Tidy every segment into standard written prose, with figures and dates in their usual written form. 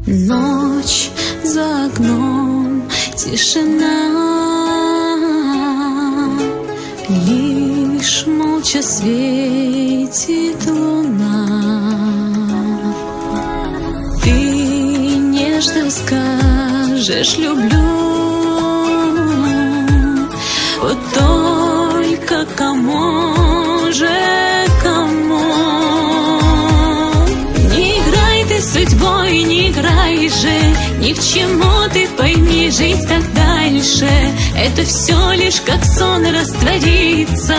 Ночь за окном, тишина, лишь молча светит луна. Ты нежно скажешь «люблю», вот только кому же, кому? Не играй ты с судьбой, не играй же, ни к чему ты пойми, жить так дальше. Это все лишь как сон растворится,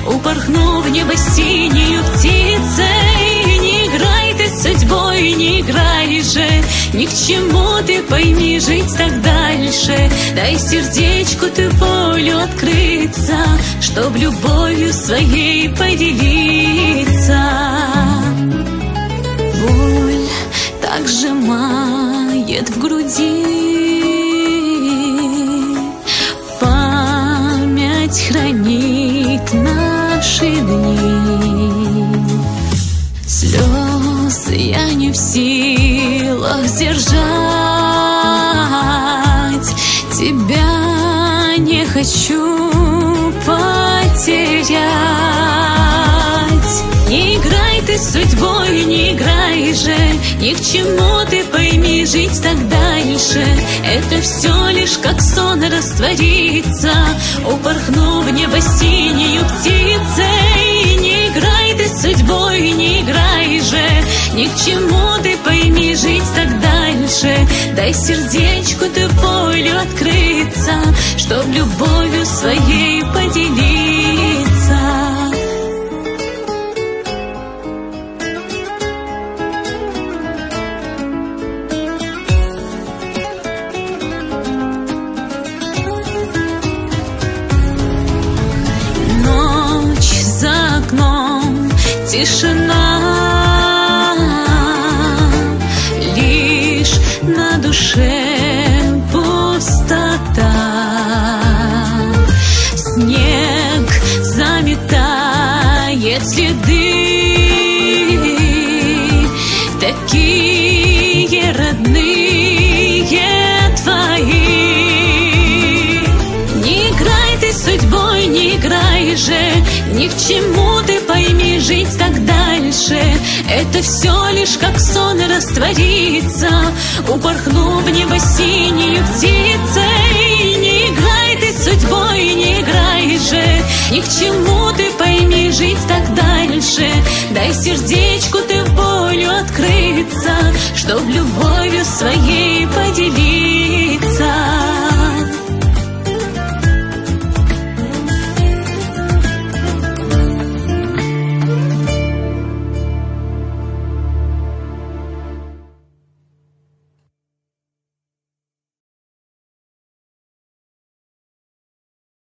упорхнув в небо синюю птицей. Не играй ты с судьбой, не играй же, ни к чему ты пойми, жить так дальше. Дай сердечку ты волю открыться, чтоб любовью своей поделиться. Боль так сжимает в груди, память хранит наши дни. Слез я не в силах сдержать, тебя не хочу потерять. Не играй ты с судьбой, не играй же, ни к чему ты пойми, жить так дальше. Это все лишь как сон растворится, упорхнув в небо синюю птицей. Не играй ты с судьбой, не играй же, ни к чему ты пойми, жить так дальше. Дай сердечку ты волю открыться, чтоб любовью своей поделиться. Тишина, лишь на душе пустота. Снег заметает следы, такие родные твои. Не играй ты с судьбой, не играй же, ни к чему ты пойми, жить так дальше. Это все лишь как сон растворится, упорхнув в небо синюю птицей. Не играй ты с судьбой, не играй же, ни к чему ты пойми, жить так дальше. Дай сердечку ты волю открыться, чтоб любовью своей